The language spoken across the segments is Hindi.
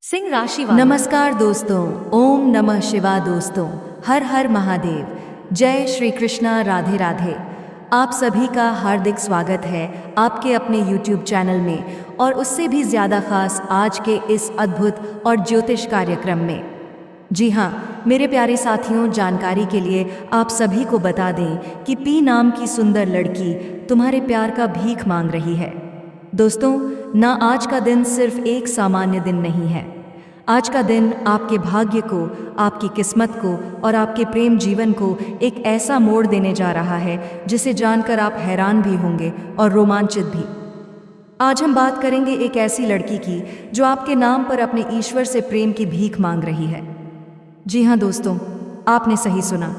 सिंह राशि वाले। नमस्कार दोस्तों, ओम नमः शिवाय दोस्तों, हर हर महादेव, जय श्री कृष्णा, राधे राधे। आप सभी का हार्दिक स्वागत है आपके अपने YouTube चैनल में और उससे भी ज़्यादा खास आज के इस अद्भुत और ज्योतिष कार्यक्रम में। जी हाँ मेरे प्यारे साथियों, जानकारी के लिए आप सभी को बता दें कि पी नाम की सुंदर लड़की तुम्हारे प्यार का भीख मांग रही है। दोस्तों, ना आज का दिन सिर्फ एक सामान्य दिन नहीं है। आज का दिन आपके भाग्य को, आपकी किस्मत को और आपके प्रेम जीवन को एक ऐसा मोड़ देने जा रहा है जिसे जानकर आप हैरान भी होंगे और रोमांचित भी। आज हम बात करेंगे एक ऐसी लड़की की जो आपके नाम पर अपने ईश्वर से प्रेम की भीख मांग रही है। जी हाँ दोस्तों, आपने सही सुना।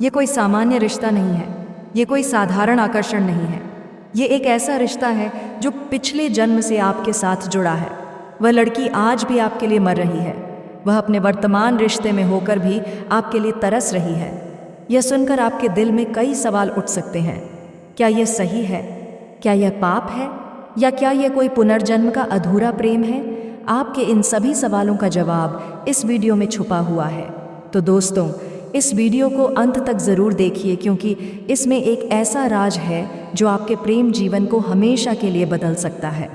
ये कोई सामान्य रिश्ता नहीं है, ये कोई साधारण आकर्षण नहीं है। ये एक ऐसा रिश्ता है जो पिछले जन्म से आपके साथ जुड़ा है। वह लड़की आज भी आपके लिए मर रही है। वह अपने वर्तमान रिश्ते में होकर भी आपके लिए तरस रही है। यह सुनकर आपके दिल में कई सवाल उठ सकते हैं। क्या यह सही है? क्या यह पाप है? या क्या यह कोई पुनर्जन्म का अधूरा प्रेम है? आपके इन सभी सवालों का जवाब इस वीडियो में छुपा हुआ है। तो दोस्तों, इस वीडियो को अंत तक ज़रूर देखिए, क्योंकि इसमें एक ऐसा राज है जो आपके प्रेम जीवन को हमेशा के लिए बदल सकता है।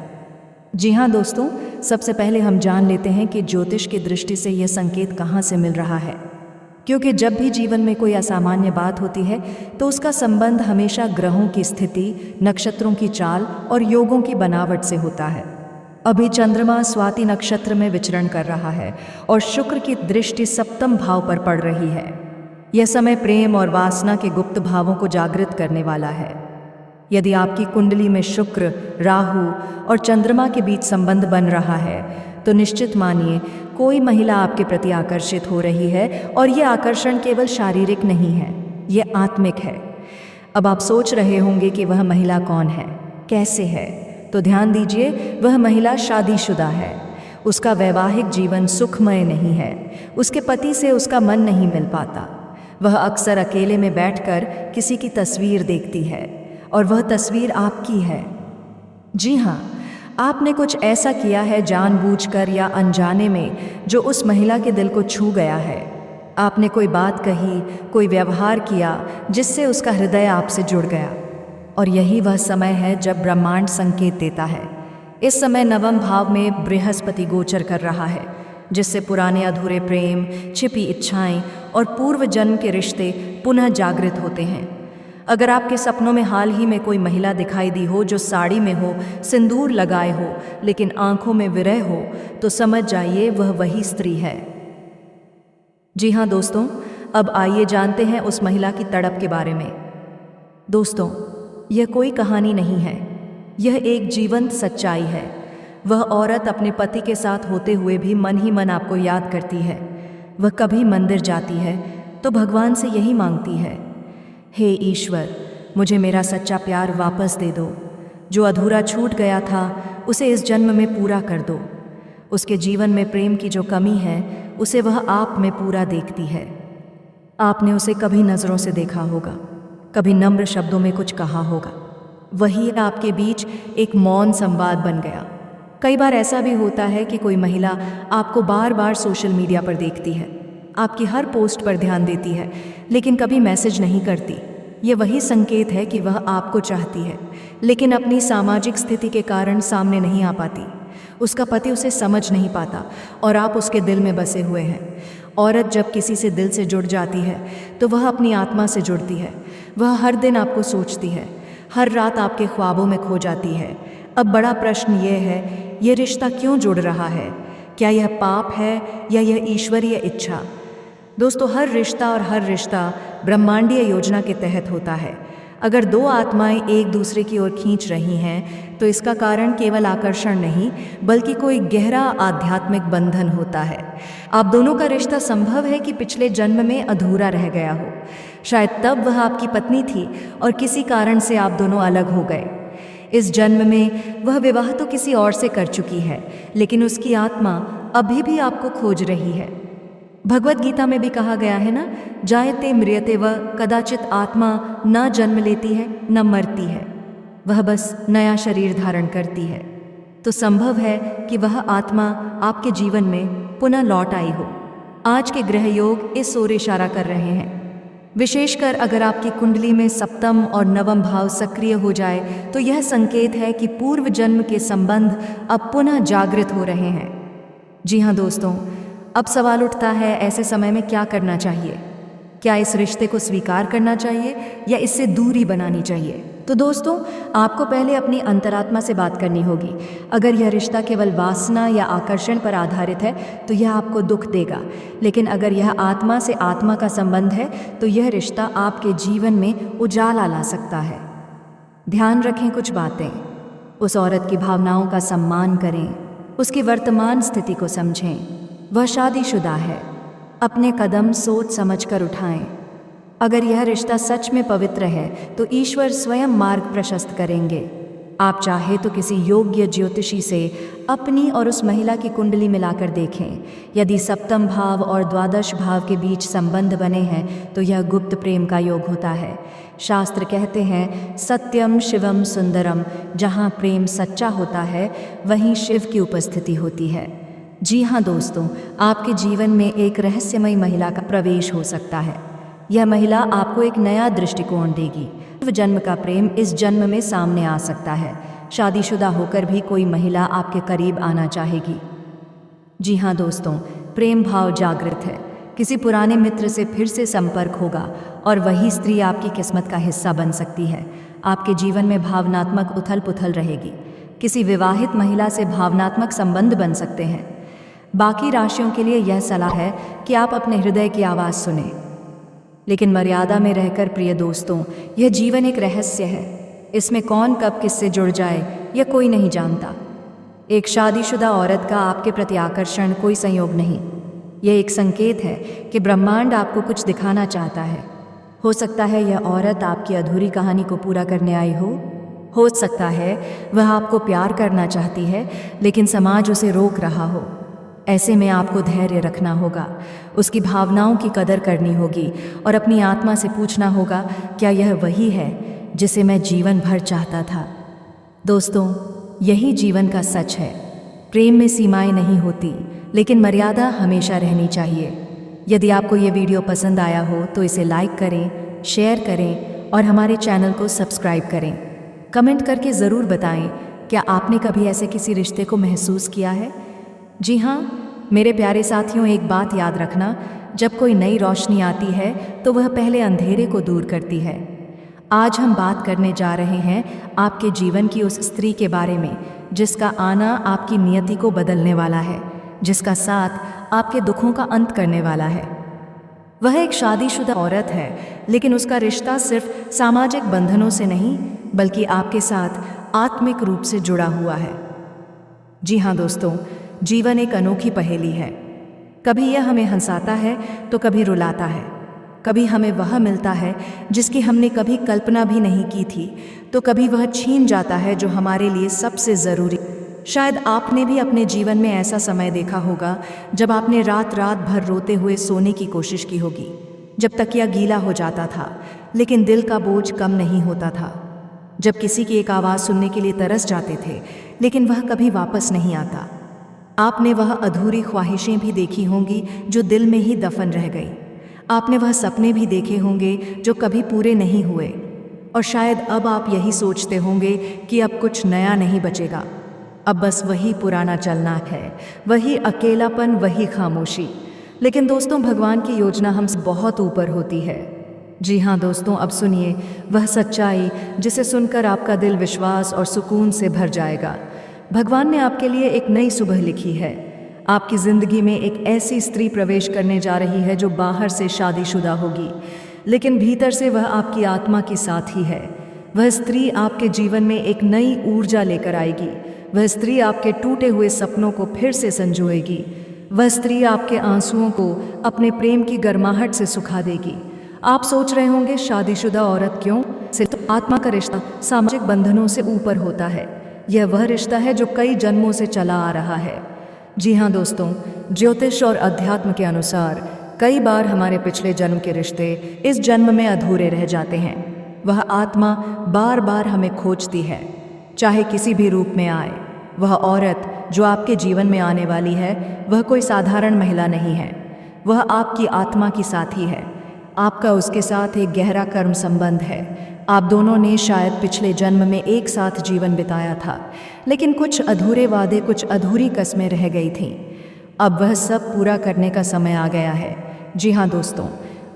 जी हाँ दोस्तों, सबसे पहले हम जान लेते हैं कि ज्योतिष की दृष्टि से यह संकेत कहाँ से मिल रहा है। क्योंकि जब भी जीवन में कोई असामान्य बात होती है तो उसका संबंध हमेशा ग्रहों की स्थिति, नक्षत्रों की चाल और योगों की बनावट से होता है। अभी चंद्रमा स्वाति नक्षत्र में विचरण कर रहा है और शुक्र की दृष्टि सप्तम भाव पर पड़ रही है। यह समय प्रेम और वासना के गुप्त भावों को जागृत करने वाला है। यदि आपकी कुंडली में शुक्र, राहु और चंद्रमा के बीच संबंध बन रहा है तो निश्चित मानिए कोई महिला आपके प्रति आकर्षित हो रही है, और यह आकर्षण केवल शारीरिक नहीं है, यह आत्मिक है। अब आप सोच रहे होंगे कि वह महिला कौन है, कैसे है? तो ध्यान दीजिए, वह महिला शादीशुदा है। उसका वैवाहिक जीवन सुखमय नहीं है। उसके पति से उसका मन नहीं मिल पाता। वह अक्सर अकेले में बैठकर किसी की तस्वीर देखती है और वह तस्वीर आपकी है। जी हाँ, आपने कुछ ऐसा किया है जानबूझकर या अनजाने में जो उस महिला के दिल को छू गया है। आपने कोई बात कही, कोई व्यवहार किया जिससे उसका हृदय आपसे जुड़ गया। और यही वह समय है जब ब्रह्मांड संकेत देता है। इस समय नवम भाव में बृहस्पति गोचर कर रहा है, जिससे पुराने अधूरे प्रेम, छिपी इच्छाएं और पूर्व जन्म के रिश्ते पुनः जागृत होते हैं। अगर आपके सपनों में हाल ही में कोई महिला दिखाई दी हो जो साड़ी में हो, सिंदूर लगाए हो, लेकिन आंखों में विरह हो, तो समझ जाइए वह वही स्त्री है। जी हाँ दोस्तों, अब आइए जानते हैं उस महिला की तड़प के बारे में। दोस्तों, यह कोई कहानी नहीं है, यह एक जीवंत सच्चाई है। वह औरत अपने पति के साथ होते हुए भी मन ही मन आपको याद करती है। वह कभी मंदिर जाती है तो भगवान से यही मांगती है, हे ईश्वर, मुझे मेरा सच्चा प्यार वापस दे दो। जो अधूरा छूट गया था उसे इस जन्म में पूरा कर दो। उसके जीवन में प्रेम की जो कमी है उसे वह आप में पूरा देखती है। आपने उसे कभी नज़रों से देखा होगा, कभी नम्र शब्दों में कुछ कहा होगा। वही आपके बीच एक मौन संवाद बन गया। कई बार ऐसा भी होता है कि कोई महिला आपको बार बार सोशल मीडिया पर देखती है, आपकी हर पोस्ट पर ध्यान देती है, लेकिन कभी मैसेज नहीं करती। ये वही संकेत है कि वह आपको चाहती है, लेकिन अपनी सामाजिक स्थिति के कारण सामने नहीं आ पाती। उसका पति उसे समझ नहीं पाता और आप उसके दिल में बसे हुए हैं। औरत जब किसी से दिल से जुड़ जाती है तो वह अपनी आत्मा से जुड़ती है। वह हर दिन आपको सोचती है, हर रात आपके ख्वाबों में खो जाती है। अब बड़ा प्रश्न ये है, ये रिश्ता क्यों जुड़ रहा है? क्या यह पाप है या यह ईश्वरीय इच्छा? दोस्तों, हर रिश्ता और हर रिश्ता ब्रह्मांडीय योजना के तहत होता है। अगर दो आत्माएं एक दूसरे की ओर खींच रही हैं तो इसका कारण केवल आकर्षण नहीं, बल्कि कोई गहरा आध्यात्मिक बंधन होता है। आप दोनों का रिश्ता संभव है कि पिछले जन्म में अधूरा रह गया हो। शायद तब वह आपकी पत्नी थी और किसी कारण से आप दोनों अलग हो गए। इस जन्म में वह विवाह तो किसी और से कर चुकी है, लेकिन उसकी आत्मा अभी भी आपको खोज रही है। भगवत गीता में भी कहा गया है ना, जायते म्रियते व कदाचित आत्मा न जन्म लेती है न मरती है, वह बस नया शरीर धारण करती है। तो संभव है कि वह आत्मा आपके जीवन में पुनः लौट आई हो। आज के ग्रह योग इस ओर इशारा कर रहे हैं। विशेषकर अगर आपकी कुंडली में सप्तम और नवम भाव सक्रिय हो जाए तो यह संकेत है कि पूर्व जन्म के संबंध अब पुनः जागृत हो रहे हैं। जी हाँ दोस्तों, अब सवाल उठता है, ऐसे समय में क्या करना चाहिए? क्या इस रिश्ते को स्वीकार करना चाहिए या इससे दूरी बनानी चाहिए? तो दोस्तों, आपको पहले अपनी अंतरात्मा से बात करनी होगी। अगर यह रिश्ता केवल वासना या आकर्षण पर आधारित है तो यह आपको दुख देगा, लेकिन अगर यह आत्मा से आत्मा का संबंध है तो यह रिश्ता आपके जीवन में उजाला ला सकता है। ध्यान रखें कुछ बातें। उस औरत की भावनाओं का सम्मान करें, उसकी वर्तमान स्थिति को समझें। वह शादीशुदा है, अपने कदम सोच समझकर उठाएं। अगर यह रिश्ता सच में पवित्र है तो ईश्वर स्वयं मार्ग प्रशस्त करेंगे। आप चाहे तो किसी योग्य ज्योतिषी से अपनी और उस महिला की कुंडली मिलाकर देखें। यदि सप्तम भाव और द्वादश भाव के बीच संबंध बने हैं तो यह गुप्त प्रेम का योग होता है। शास्त्र कहते हैं, सत्यम शिवम सुंदरम। जहाँ प्रेम सच्चा होता है वहीं शिव की उपस्थिति होती है। जी हाँ दोस्तों, आपके जीवन में एक रहस्यमयी महिला का प्रवेश हो सकता है। यह महिला आपको एक नया दृष्टिकोण देगी। पूर्व जन्म का प्रेम इस जन्म में सामने आ सकता है। शादीशुदा होकर भी कोई महिला आपके करीब आना चाहेगी। जी हाँ दोस्तों, प्रेम भाव जागृत है। किसी पुराने मित्र से फिर से संपर्क होगा और वही स्त्री आपकी किस्मत का हिस्सा बन सकती है। आपके जीवन में भावनात्मक उथल पुथल रहेगी। किसी विवाहित महिला से भावनात्मक संबंध बन सकते हैं। बाकी राशियों के लिए यह सलाह है कि आप अपने हृदय की आवाज़ सुनें, लेकिन मर्यादा में रहकर। प्रिय दोस्तों, यह जीवन एक रहस्य है। इसमें कौन कब किससे जुड़ जाए यह कोई नहीं जानता। एक शादीशुदा औरत का आपके प्रति आकर्षण कोई संयोग नहीं, यह एक संकेत है कि ब्रह्मांड आपको कुछ दिखाना चाहता है। हो सकता है यह औरत आपकी अधूरी कहानी को पूरा करने आई हो सकता है वह आपको प्यार करना चाहती है लेकिन समाज उसे रोक रहा हो। ऐसे में आपको धैर्य रखना होगा, उसकी भावनाओं की कदर करनी होगी और अपनी आत्मा से पूछना होगा, क्या यह वही है जिसे मैं जीवन भर चाहता था? दोस्तों, यही जीवन का सच है। प्रेम में सीमाएं नहीं होती, लेकिन मर्यादा हमेशा रहनी चाहिए। यदि आपको ये वीडियो पसंद आया हो तो इसे लाइक करें, शेयर करें और हमारे चैनल को सब्सक्राइब करें। कमेंट करके ज़रूर बताएं, क्या आपने कभी ऐसे किसी रिश्ते को महसूस किया है? जी हाँ मेरे प्यारे साथियों, एक बात याद रखना, जब कोई नई रोशनी आती है तो वह पहले अंधेरे को दूर करती है। आज हम बात करने जा रहे हैं आपके जीवन की उस स्त्री के बारे में जिसका आना आपकी नियति को बदलने वाला है, जिसका साथ आपके दुखों का अंत करने वाला है। वह एक शादीशुदा औरत है, लेकिन उसका रिश्ता सिर्फ सामाजिक बंधनों से नहीं बल्कि आपके साथ आत्मिक रूप से जुड़ा हुआ है। जी हाँ दोस्तों, जीवन एक अनोखी पहेली है। कभी यह हमें हंसाता है तो कभी रुलाता है। कभी हमें वह मिलता है जिसकी हमने कभी कल्पना भी नहीं की थी, तो कभी वह छीन जाता है जो हमारे लिए सबसे ज़रूरी। शायद आपने भी अपने जीवन में ऐसा समय देखा होगा जब आपने रात रात भर रोते हुए सोने की कोशिश की होगी, जब तकिया गीला हो जाता था लेकिन दिल का बोझ कम नहीं होता था, जब किसी की एक आवाज़ सुनने के लिए तरस जाते थे लेकिन वह कभी वापस नहीं आता। आपने वह अधूरी ख्वाहिशें भी देखी होंगी जो दिल में ही दफन रह गई। आपने वह सपने भी देखे होंगे जो कभी पूरे नहीं हुए, और शायद अब आप यही सोचते होंगे कि अब कुछ नया नहीं बचेगा, अब बस वही पुराना चलना है, वही अकेलापन, वही खामोशी। लेकिन दोस्तों, भगवान की योजना हमसे बहुत ऊपर होती है। जी हाँ दोस्तों, अब सुनिए वह सच्चाई जिसे सुनकर आपका दिल विश्वास और सुकून से भर जाएगा। भगवान ने आपके लिए एक नई सुबह लिखी है। आपकी ज़िंदगी में एक ऐसी स्त्री प्रवेश करने जा रही है जो बाहर से शादीशुदा होगी, लेकिन भीतर से वह आपकी आत्मा की साथी है। वह स्त्री आपके जीवन में एक नई ऊर्जा लेकर आएगी। वह स्त्री आपके टूटे हुए सपनों को फिर से संजोएगी। वह स्त्री आपके आंसुओं को अपने प्रेम की गर्माहट से सुखा देगी। आप सोच रहे होंगे, शादीशुदा औरत क्यों? सिर्फ आत्मा का रिश्ता सामाजिक बंधनों से ऊपर होता है। यह वह रिश्ता है जो कई जन्मों से चला आ रहा है। जी हाँ दोस्तों, ज्योतिष और अध्यात्म के अनुसार कई बार हमारे पिछले जन्म के रिश्ते इस जन्म में अधूरे रह जाते हैं। वह आत्मा बार बार हमें खोजती है, चाहे किसी भी रूप में आए। वह औरत जो आपके जीवन में आने वाली है वह कोई साधारण महिला नहीं है, वह आपकी आत्मा की साथी है। आपका उसके साथ एक गहरा कर्म संबंध है। आप दोनों ने शायद पिछले जन्म में एक साथ जीवन बिताया था, लेकिन कुछ अधूरे वादे, कुछ अधूरी कस्में रह गई थीं। अब वह सब पूरा करने का समय आ गया है। जी हाँ दोस्तों,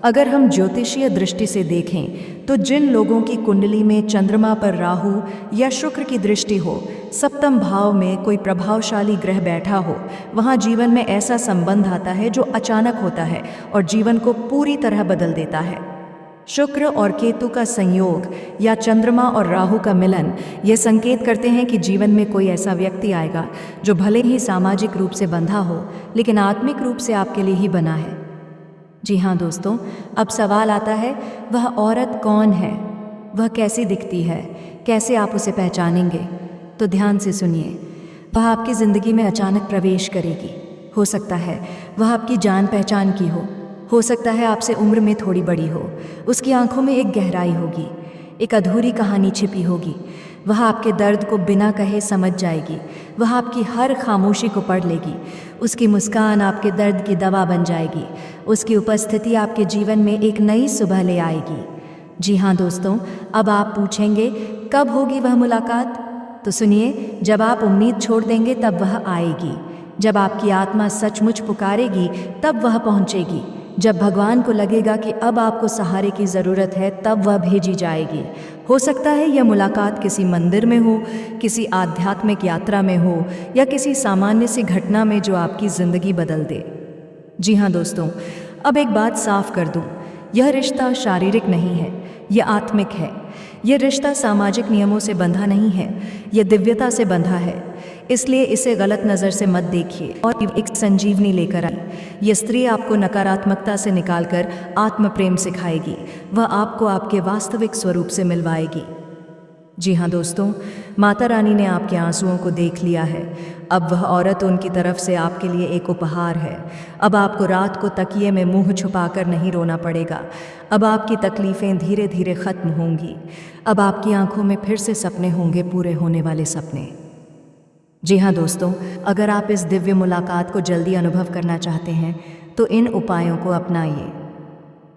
अगर हम ज्योतिषीय दृष्टि से देखें तो जिन लोगों की कुंडली में चंद्रमा पर राहु या शुक्र की दृष्टि हो, सप्तम भाव में कोई प्रभावशाली ग्रह बैठा हो, वहाँ जीवन में ऐसा संबंध आता है जो अचानक होता है और जीवन को पूरी तरह बदल देता है। शुक्र और केतु का संयोग या चंद्रमा और राहु का मिलन ये संकेत करते हैं कि जीवन में कोई ऐसा व्यक्ति आएगा जो भले ही सामाजिक रूप से बंधा हो, लेकिन आत्मिक रूप से आपके लिए ही बना है। जी हाँ दोस्तों, अब सवाल आता है, वह औरत कौन है, वह कैसी दिखती है, कैसे आप उसे पहचानेंगे? तो ध्यान से सुनिए। वह आपकी ज़िंदगी में अचानक प्रवेश करेगी। हो सकता है वह आपकी जान पहचान की हो सकता है आपसे उम्र में थोड़ी बड़ी हो। उसकी आंखों में एक गहराई होगी, एक अधूरी कहानी छिपी होगी। वह आपके दर्द को बिना कहे समझ जाएगी। वह आपकी हर खामोशी को पढ़ लेगी। उसकी मुस्कान आपके दर्द की दवा बन जाएगी। उसकी उपस्थिति आपके जीवन में एक नई सुबह ले आएगी। जी हाँ दोस्तों, अब आप पूछेंगे कब होगी वह मुलाकात? तो सुनिए, जब आप उम्मीद छोड़ देंगे तब वह आएगी। जब आपकी आत्मा सचमुच पुकारेगी तब वह पहुँचेगी। जब भगवान को लगेगा कि अब आपको सहारे की ज़रूरत है तब वह भेजी जाएगी। हो सकता है यह मुलाकात किसी मंदिर में हो, किसी आध्यात्मिक यात्रा में हो, या किसी सामान्य सी घटना में जो आपकी ज़िंदगी बदल दे। जी हाँ दोस्तों, अब एक बात साफ कर दूं, यह रिश्ता शारीरिक नहीं है, यह आत्मिक है। यह रिश्ता सामाजिक नियमों से बंधा नहीं है, यह दिव्यता से बंधा है। इसलिए इसे गलत नज़र से मत देखिए और एक संजीवनी लेकर आई। यह स्त्री आपको नकारात्मकता से निकालकर आत्म प्रेम सिखाएगी। वह आपको आपके वास्तविक स्वरूप से मिलवाएगी। जी हाँ दोस्तों, माता रानी ने आपके आंसुओं को देख लिया है। अब वह औरत उनकी तरफ से आपके लिए एक उपहार है। अब आपको रात को तकिए में मुंह छुपाकर नहीं रोना पड़ेगा। अब आपकी तकलीफ़ें धीरे धीरे ख़त्म होंगी। अब आपकी आंखों में फिर से सपने होंगे, पूरे होने वाले सपने। जी हाँ दोस्तों, अगर आप इस दिव्य मुलाकात को जल्दी अनुभव करना चाहते हैं तो इन उपायों को अपनाइए।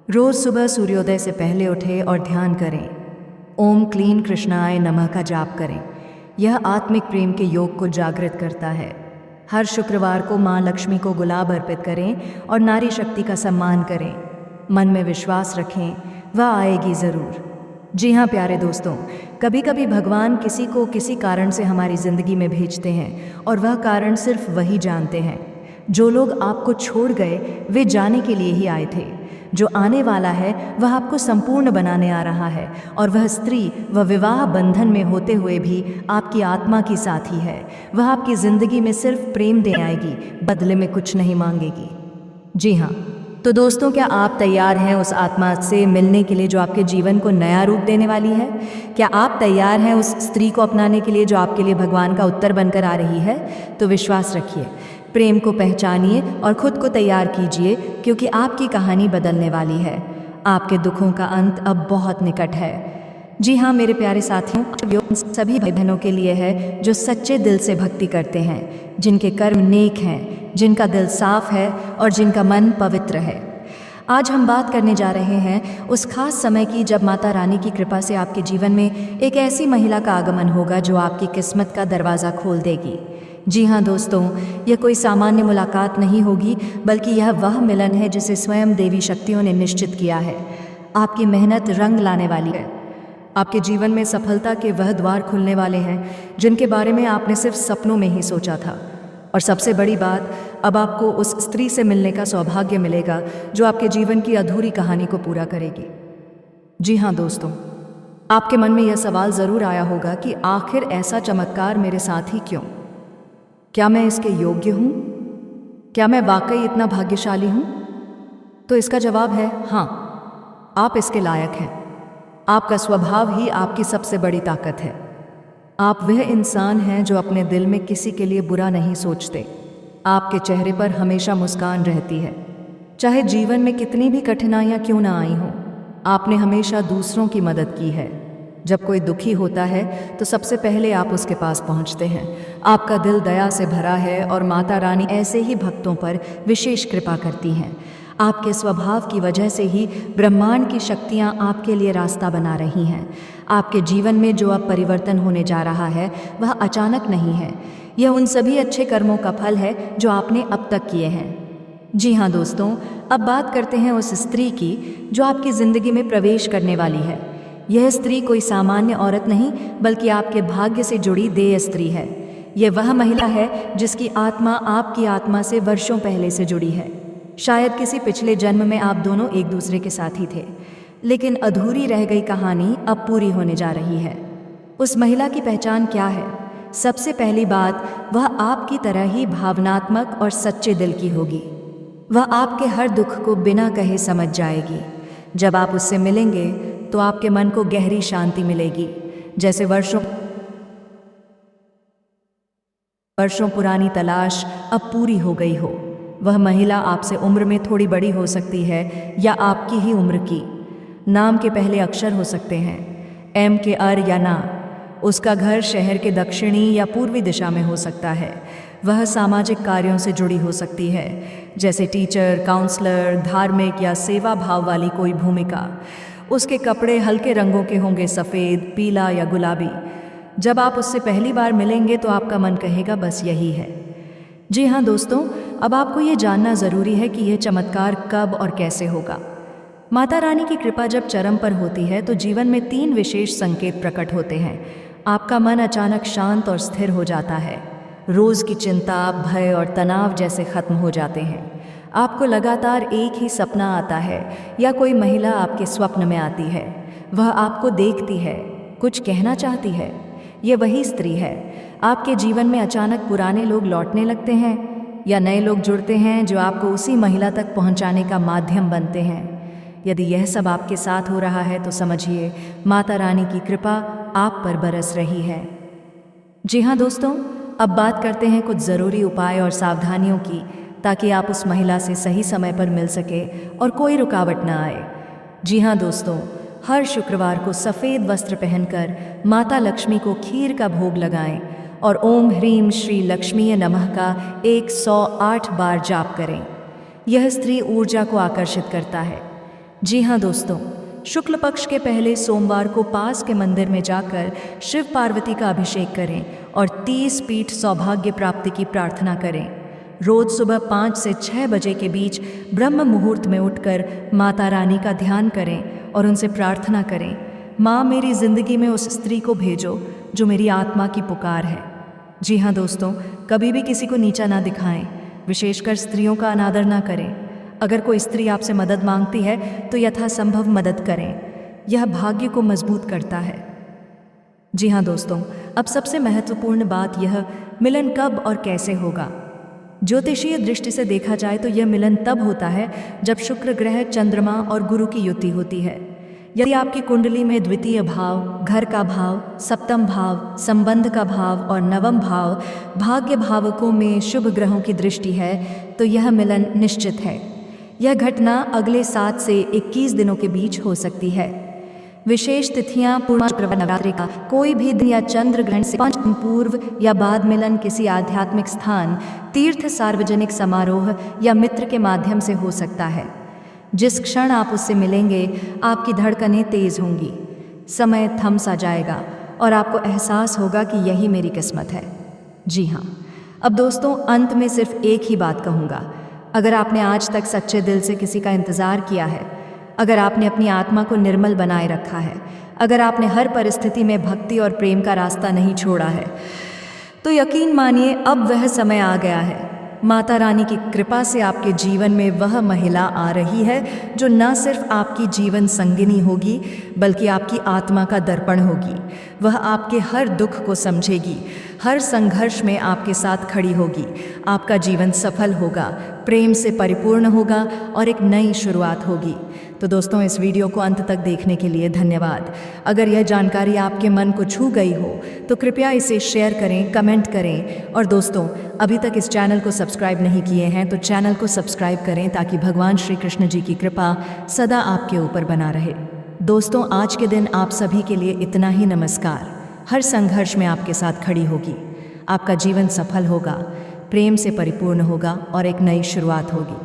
रोज़ सुबह सूर्योदय से पहले उठें और ध्यान करें। ओम क्लीं कृष्णाय नमः का जाप करें। यह आत्मिक प्रेम के योग को जागृत करता है। हर शुक्रवार को माँ लक्ष्मी को गुलाब अर्पित करें और नारी शक्ति का सम्मान करें। मन में विश्वास रखें, वह आएगी ज़रूर। जी हाँ प्यारे दोस्तों, कभी कभी भगवान किसी को किसी कारण से हमारी ज़िंदगी में भेजते हैं और वह कारण सिर्फ वही जानते हैं। जो लोग आपको छोड़ गए वे जाने के लिए ही आए थे। जो आने वाला है वह आपको संपूर्ण बनाने आ रहा है, और वह स्त्री वह विवाह बंधन में होते हुए भी आपकी आत्मा की साथी है। वह आपकी ज़िंदगी में सिर्फ प्रेम दे आएगी, बदले में कुछ नहीं मांगेगी। जी हाँ, तो दोस्तों, क्या आप तैयार हैं उस आत्मा से मिलने के लिए जो आपके जीवन को नया रूप देने वाली है? क्या आप तैयार हैं उस स्त्री को अपनाने के लिए जो आपके लिए भगवान का उत्तर बनकर आ रही है? तो विश्वास रखिए, प्रेम को पहचानिए और खुद को तैयार कीजिए, क्योंकि आपकी कहानी बदलने वाली है। आपके दुखों का अंत अब बहुत निकट है। जी हाँ मेरे प्यारे साथियों, सभी भाई बहनों के लिए है जो सच्चे दिल से भक्ति करते हैं, जिनके कर्म नेक हैं, जिनका दिल साफ है और जिनका मन पवित्र है। आज हम बात करने जा रहे हैं उस खास समय की जब माता रानी की कृपा से आपके जीवन में एक ऐसी महिला का आगमन होगा जो आपकी किस्मत का दरवाज़ा खोल देगी। जी हाँ दोस्तों, यह कोई सामान्य मुलाकात नहीं होगी, बल्कि यह वह मिलन है जिसे स्वयं देवी शक्तियों ने निश्चित किया है। आपकी मेहनत रंग लाने वाली है। आपके जीवन में सफलता के वह द्वार खुलने वाले हैं जिनके बारे में आपने सिर्फ सपनों में ही सोचा था। और सबसे बड़ी बात, अब आपको उस स्त्री से मिलने का सौभाग्य मिलेगा जो आपके जीवन की अधूरी कहानी को पूरा करेगी। जी हाँ दोस्तों, आपके मन में यह सवाल ज़रूर आया होगा कि आखिर ऐसा चमत्कार मेरे साथ ही क्यों? क्या मैं इसके योग्य हूँ? क्या मैं वाकई इतना भाग्यशाली हूँ? तो इसका जवाब है हाँ, आप इसके लायक हैं। आपका स्वभाव ही आपकी सबसे बड़ी ताकत है। आप वह इंसान हैं जो अपने दिल में किसी के लिए बुरा नहीं सोचते। आपके चेहरे पर हमेशा मुस्कान रहती है, चाहे जीवन में कितनी भी कठिनाइयाँ क्यों ना आई हों। आपने हमेशा दूसरों की मदद की है। जब कोई दुखी होता है तो सबसे पहले आप उसके पास पहुंचते हैं। आपका दिल दया से भरा है और माता रानी ऐसे ही भक्तों पर विशेष कृपा करती हैं। आपके स्वभाव की वजह से ही ब्रह्मांड की शक्तियाँ आपके लिए रास्ता बना रही हैं। आपके जीवन में जो अब परिवर्तन होने जा रहा है वह अचानक नहीं है। यह उन सभी अच्छे कर्मों का फल है जो आपने अब तक किए हैं। जी हाँ दोस्तों, अब बात करते हैं उस स्त्री की जो आपकी ज़िंदगी में प्रवेश करने वाली है। यह स्त्री कोई सामान्य औरत नहीं बल्कि आपके भाग्य से जुड़ी देय स्त्री है। यह वह महिला है जिसकी आत्मा आपकी आत्मा से वर्षों पहले से जुड़ी है। शायद किसी पिछले जन्म में आप दोनों एक दूसरे के साथी थे, लेकिन अधूरी रह गई कहानी अब पूरी होने जा रही है। उस महिला की पहचान क्या है? सबसे पहली बात, वह आपकी तरह ही भावनात्मक और सच्चे दिल की होगी। वह आपके हर दुख को बिना कहे समझ जाएगी। जब आप उससे मिलेंगे तो आपके मन को गहरी शांति मिलेगी, जैसे वर्षों पुरानी तलाश अब पूरी हो गई हो। वह महिला आपसे उम्र में थोड़ी बड़ी हो सकती है या आपकी ही उम्र की। नाम के पहले अक्षर हो सकते हैं, एम के अर या ना। उसका घर शहर के दक्षिणी या पूर्वी दिशा में हो सकता है। वह सामाजिक कार्यों से जुड़ी हो सकती है, जैसे टीचर, काउंसलर, धार्मिक या सेवा भाव वाली कोई भूमिका। उसके कपड़े हल्के रंगों के होंगे, सफ़ेद, पीला या गुलाबी। जब आप उससे पहली बार मिलेंगे तो आपका मन कहेगा बस यही है। जी हाँ दोस्तों, अब आपको ये जानना ज़रूरी है कि यह चमत्कार कब और कैसे होगा। माता रानी की कृपा जब चरम पर होती है तो जीवन में 3 विशेष संकेत प्रकट होते हैं। आपका मन अचानक शांत और स्थिर हो जाता है। रोज़ की चिंता, भय और तनाव जैसे खत्म हो जाते हैं। आपको लगातार एक ही सपना आता है या कोई महिला आपके स्वप्न में आती है। वह आपको देखती है, कुछ कहना चाहती है। ये वही स्त्री है। आपके जीवन में अचानक पुराने लोग लौटने लगते हैं या नए लोग जुड़ते हैं जो आपको उसी महिला तक पहुंचाने का माध्यम बनते हैं। यदि यह सब आपके साथ हो रहा है तो समझिए माता रानी की कृपा आप पर बरस रही है। जी हाँ दोस्तों, अब बात करते हैं कुछ ज़रूरी उपाय और सावधानियों की, ताकि आप उस महिला से सही समय पर मिल सके और कोई रुकावट ना आए। जी हाँ दोस्तों, हर शुक्रवार को सफ़ेद वस्त्र पहनकर माता लक्ष्मी को खीर का भोग लगाएं और ओम ह्रीम श्री लक्ष्मीय नमः का 108 बार जाप करें। यह स्त्री ऊर्जा को आकर्षित करता है। जी हाँ दोस्तों, शुक्ल पक्ष के पहले सोमवार को पास के मंदिर में जाकर शिव पार्वती का अभिषेक करें और 30 पीठ सौभाग्य प्राप्ति की प्रार्थना करें। रोज सुबह 5 से 6 बजे के बीच ब्रह्म मुहूर्त में उठकर माता रानी का ध्यान करें और उनसे प्रार्थना करें, माँ मेरी ज़िंदगी में उस स्त्री को भेजो जो मेरी आत्मा की पुकार है। जी हाँ दोस्तों, कभी भी किसी को नीचा ना दिखाएं, विशेषकर स्त्रियों का अनादर ना करें। अगर कोई स्त्री आपसे मदद मांगती है तो यथासंभव मदद करें। यह भाग्य को मजबूत करता है। जी हाँ दोस्तों, अब सबसे महत्वपूर्ण बात यह, मिलन कब और कैसे होगा। ज्योतिषीय दृष्टि से देखा जाए तो यह मिलन तब होता है जब शुक्र ग्रह, चंद्रमा और गुरु की युति होती है। यदि आपकी कुंडली में द्वितीय भाव, घर का भाव, सप्तम भाव, संबंध का भाव और नवम भाव भाग्य भावकों में शुभ ग्रहों की दृष्टि है तो यह मिलन निश्चित है। यह घटना अगले 7 से 21 दिनों के बीच हो सकती है। विशेष तिथियां पूर्ण नवरात्रि का कोई भी दिन या चंद्र ग्रहण से 5 दिन पूर्व या बाद, मिलन किसी आध्यात्मिक स्थान, तीर्थ, सार्वजनिक समारोह या मित्र के माध्यम से हो सकता है। जिस क्षण आप उससे मिलेंगे आपकी धड़कनें तेज होंगी, समय थम सा जाएगा और आपको एहसास होगा कि यही मेरी किस्मत है। जी हाँ, अब दोस्तों अंत में सिर्फ एक ही बात कहूँगा। अगर आपने आज तक सच्चे दिल से किसी का इंतज़ार किया है, अगर आपने अपनी आत्मा को निर्मल बनाए रखा है, अगर आपने हर परिस्थिति में भक्ति और प्रेम का रास्ता नहीं छोड़ा है, तो यकीन मानिए अब वह समय आ गया है। माता रानी की कृपा से आपके जीवन में वह महिला आ रही है जो न सिर्फ आपकी जीवन संगिनी होगी बल्कि आपकी आत्मा का दर्पण होगी। वह आपके हर दुख को समझेगी, हर संघर्ष में आपके साथ खड़ी होगी। आपका जीवन सफल होगा, प्रेम से परिपूर्ण होगा और एक नई शुरुआत होगी। तो दोस्तों, इस वीडियो को अंत तक देखने के लिए धन्यवाद। अगर यह जानकारी आपके मन को छू गई हो तो कृपया इसे शेयर करें, कमेंट करें और दोस्तों अभी तक इस चैनल को सब्सक्राइब नहीं किए हैं तो चैनल को सब्सक्राइब करें ताकि भगवान श्री कृष्ण जी की कृपा सदा आपके ऊपर बना रहे। दोस्तों, आज के दिन आप सभी के लिए इतना ही। नमस्कार। हर संघर्ष में आपके साथ खड़ी होगी। आपका जीवन सफल होगा, प्रेम से परिपूर्ण होगा और एक नई शुरुआत होगी।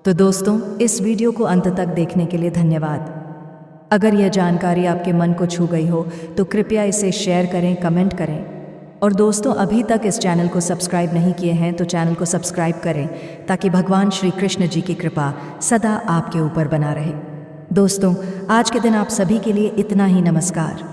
तो दोस्तों, इस वीडियो को अंत तक देखने के लिए धन्यवाद। अगर यह जानकारी आपके मन को छू गई हो तो कृपया इसे शेयर करें, कमेंट करें। और दोस्तों, अभी तक इस चैनल को सब्सक्राइब नहीं किए हैं तो चैनल को सब्सक्राइब करें ताकि भगवान श्री कृष्ण जी की कृपा सदा आपके ऊपर बना रहे। दोस्तों, आज के दिन आप सभी के लिए इतना ही। नमस्कार।